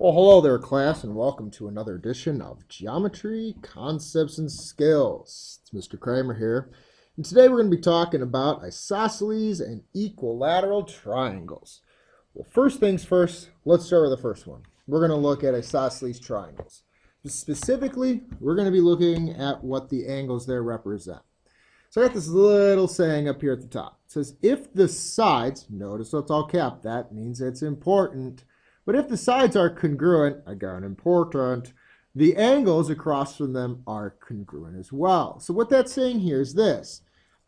Well, hello there, class, and welcome to another edition of Geometry, Concepts, and Skills. It's Mr. Kramer here, and today we're going to be talking about isosceles and equilateral triangles. Well, first things first, let's start with the first one. We're going to look at isosceles triangles. Specifically, we're going to be looking at what the angles there represent. So I got this little saying up here at the top. It says, if the sides, notice it's all capped, that means it's important. But if the sides are congruent, again important, the angles across from them are congruent as well. So what that's saying here is this.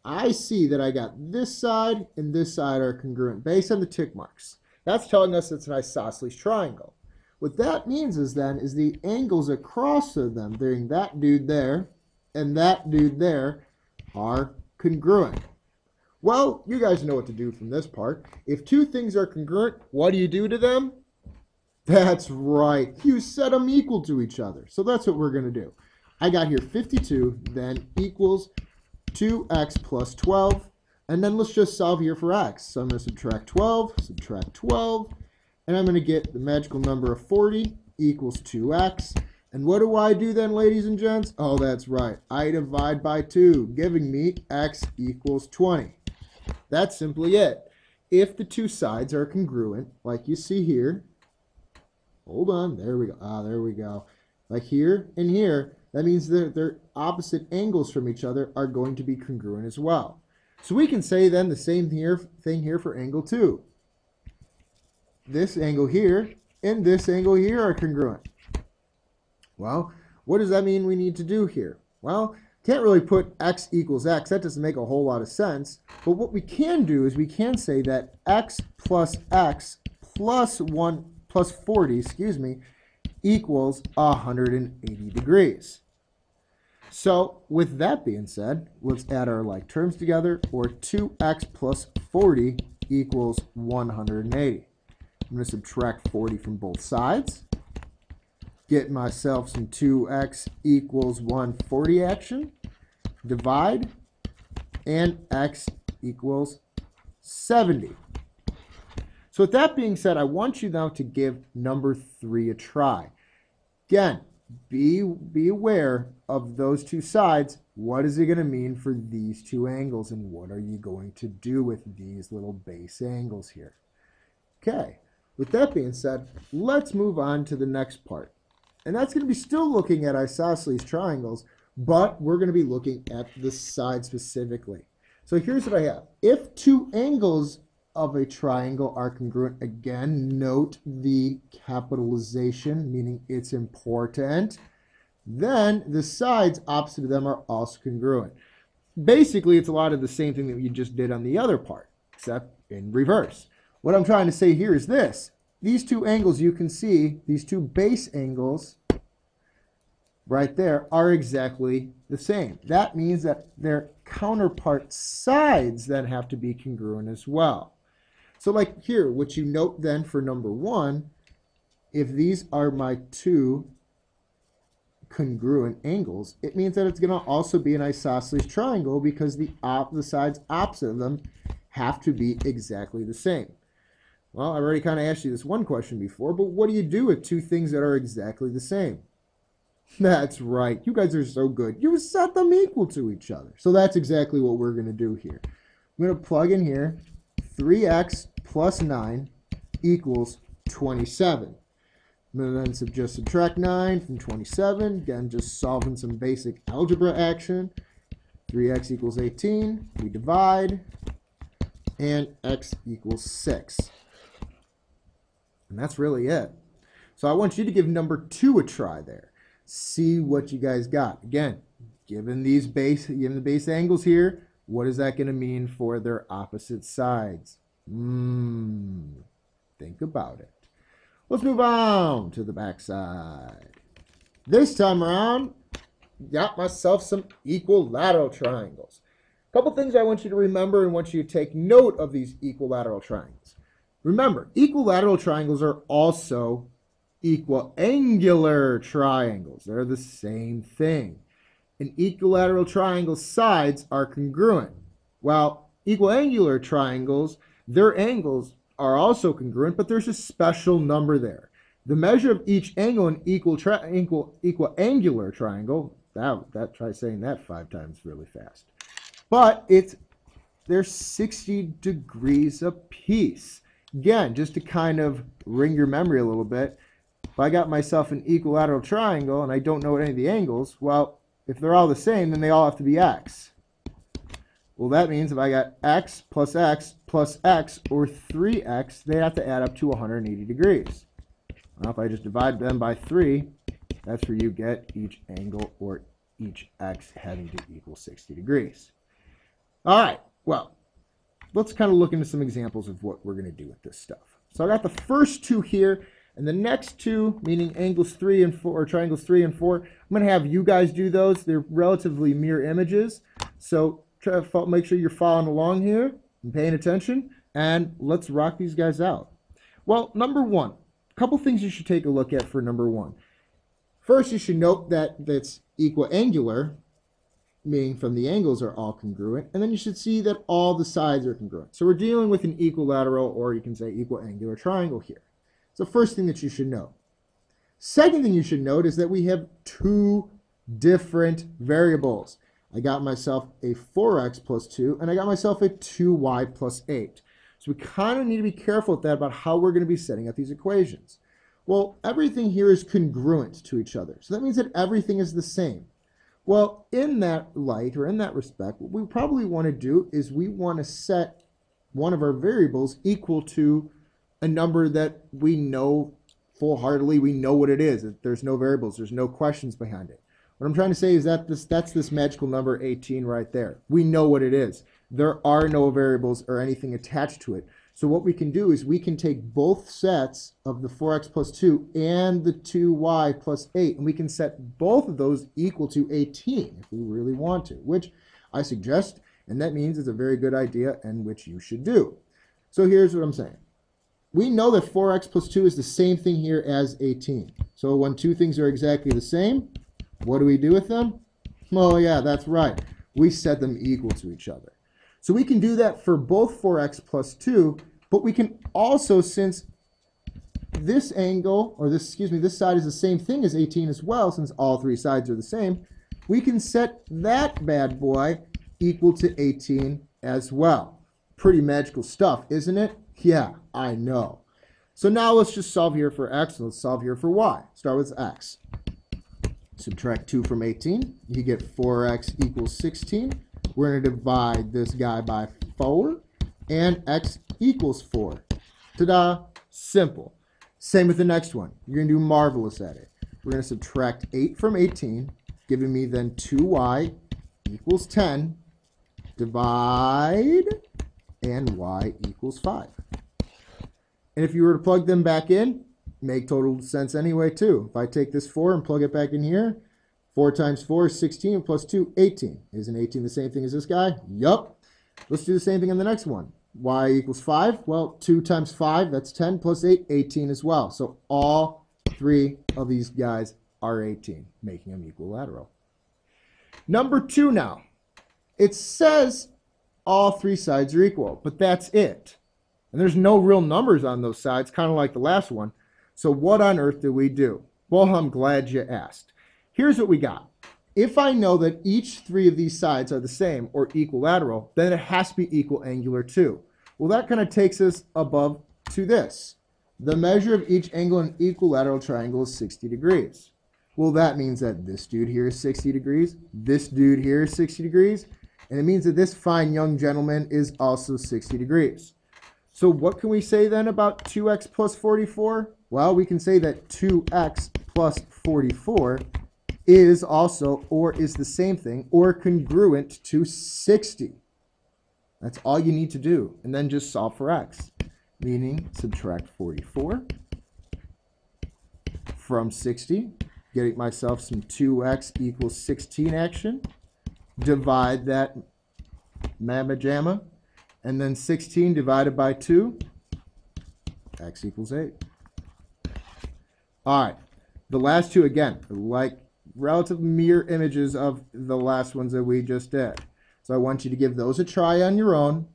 I see that I got this side and this side are congruent based on the tick marks. That's telling us it's an isosceles triangle. What that means is the angles across from them, being that dude there and that dude there, are congruent. Well, you guys know what to do from this part. If two things are congruent, what do you do to them? That's right. You set them equal to each other. So that's what we're going to do. I got here 52 then equals 2x plus 12. And then let's just solve here for x. So I'm going to subtract 12, and I'm going to get the magical number of 40 equals 2x. And what do I do then, ladies and gents? Oh, that's right. I divide by 2, giving me x equals 20. That's simply it. If the two sides are congruent, like you see here, hold on, there we go. There we go. Like here and here, that means that their opposite angles from each other are going to be congruent as well. So we can say then the same thing here for angle 2. This angle here and this angle here are congruent. Well, what does that mean we need to do here? Well, can't really put x equals x. That doesn't make a whole lot of sense. But what we can do is we can say that x plus 40, equals 180 degrees. So with that being said, let's add our like terms together, or 2x plus 40 equals 180. I'm going to subtract 40 from both sides. Get myself some 2x equals 140 action. Divide, and x equals 70. So with that being said, I want you now to give number 3 a try. Again, be aware of those two sides. What is it going to mean for these two angles, and what are you going to do with these little base angles here? Okay, with that being said, let's move on to the next part. And that's going to be still looking at isosceles triangles, but we're going to be looking at the side specifically. So here's what I have. If two angles of a triangle are congruent, again, note the capitalization, meaning it's important, then the sides opposite of them are also congruent. Basically, it's a lot of the same thing that you just did on the other part, except in reverse. What I'm trying to say here is this. These two angles, you can see, these two base angles right there are exactly the same. That means that their counterpart sides then have to be congruent as well. So like here, what you note then for number 1, if these are my two congruent angles, it means that it's going to also be an isosceles triangle because the sides opposite of them have to be exactly the same. Well, I already kind of asked you this one question before, but what do you do with two things that are exactly the same? That's right. You guys are so good. You set them equal to each other. So that's exactly what we're going to do here. I'm going to plug in here 3x plus 9 equals 27. I'm going to then just subtract 9 from 27. Again, just solving some basic algebra action. 3x equals 18. We divide. And x equals 6. And that's really it. So I want you to give number 2 a try there. See what you guys got. Again, given the base angles here, what is that going to mean for their opposite sides? Think about it. Let's move on to the back side. This time around, got myself some equilateral triangles. A couple things I want you to remember and want you to take note of these equilateral triangles. Remember, equilateral triangles are also equiangular triangles. They're the same thing. An equilateral triangle's sides are congruent. While equiangular triangles, their angles are also congruent, but there's a special number there. The measure of each angle in equal angular triangle, try saying that 5 times really fast. But they're 60 degrees apiece. Again, just to kind of ring your memory a little bit, if I got myself an equilateral triangle and I don't know what any of the angles, well, if they're all the same, then they all have to be x. Well, that means if I got x plus x plus x, or 3x, they have to add up to 180 degrees. Well, if I just divide them by 3, that's where you get each angle or each x having to equal 60 degrees. All right, well, let's kind of look into some examples of what we're going to do with this stuff. So I got the first two here, and the next two, meaning angles 3 and 4, or triangles 3 and 4, I'm going to have you guys do those. They're relatively mirror images, so try to make sure you're following along here and paying attention, and let's rock these guys out. Well, number one, a couple things you should take a look at for number one. First, you should note that that's equiangular, meaning from the angles are all congruent, and then you should see that all the sides are congruent. So we're dealing with an equilateral, or you can say equiangular triangle here. It's the first thing that you should know. Second thing you should note is that we have two different variables. I got myself a 4x plus 2, and I got myself a 2y plus 8. So we kind of need to be careful with that about how we're going to be setting up these equations. Well, everything here is congruent to each other. So that means that everything is the same. Well, in that light, or in that respect, what we probably want to do is we want to set one of our variables equal to a number that we know full-heartedly, we know what it is. There's no variables, there's no questions behind it. What I'm trying to say is that that's this magical number 18 right there. We know what it is. There are no variables or anything attached to it. So what we can do is we can take both sets of the 4x plus 2 and the 2y plus 8, and we can set both of those equal to 18 if we really want to, which I suggest, and that means it's a very good idea and which you should do. So here's what I'm saying. We know that 4x plus 2 is the same thing here as 18. So when two things are exactly the same, what do we do with them? Oh yeah, that's right. We set them equal to each other. So we can do that for both 4x plus 2, but we can also, since this angle, or this side is the same thing as 18 as well, since all three sides are the same, we can set that bad boy equal to 18 as well. Pretty magical stuff, isn't it? Yeah, I know. So now let's just solve here for x, and let's solve here for y. Start with x. Subtract 2 from 18, you get 4x equals 16. We're going to divide this guy by 4, and x equals 4. Ta-da! Simple. Same with the next one. You're going to do marvelous at it. We're going to subtract 8 from 18, giving me then 2y equals 10. Divide, and y equals 5. And if you were to plug them back in, make total sense anyway too. If I take this 4 and plug it back in here, 4 times 4 is 16, plus 2, 18. Isn't 18 the same thing as this guy? Yup. Let's do the same thing on the next one. Y equals 5. Well, 2 times 5, that's 10, plus 8, 18 as well. So all three of these guys are 18, making them equilateral. Number 2 now. It says all three sides are equal, but that's it. And there's no real numbers on those sides, kind of like the last one. So what on earth do we do? Well, I'm glad you asked. Here's what we got. If I know that each three of these sides are the same, or equilateral, then it has to be equiangular too. Well, that kind of takes us above to this. The measure of each angle in an equilateral triangle is 60 degrees. Well, that means that this dude here is 60 degrees, this dude here is 60 degrees, and it means that this fine young gentleman is also 60 degrees. So what can we say then about 2x plus 44? Well, we can say that 2x plus 44 is also, or is the same thing, or congruent to 60. That's all you need to do. And then just solve for x, meaning subtract 44 from 60, getting myself some 2x equals 16 action. Divide that mamma jamma, and then 16 divided by 2, x equals 8. All right, the last two, again, like relative mirror images of the last ones that we just did. So I want you to give those a try on your own.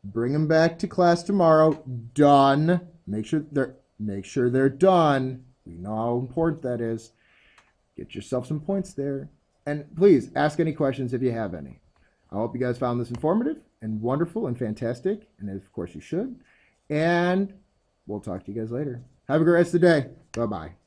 Bring them back to class tomorrow. Done. Make sure they're done. We know how important that is. Get yourself some points there. And please ask any questions if you have any. I hope you guys found this informative and wonderful and fantastic. And of course you should. And we'll talk to you guys later. Have a great rest of the day. Bye-bye.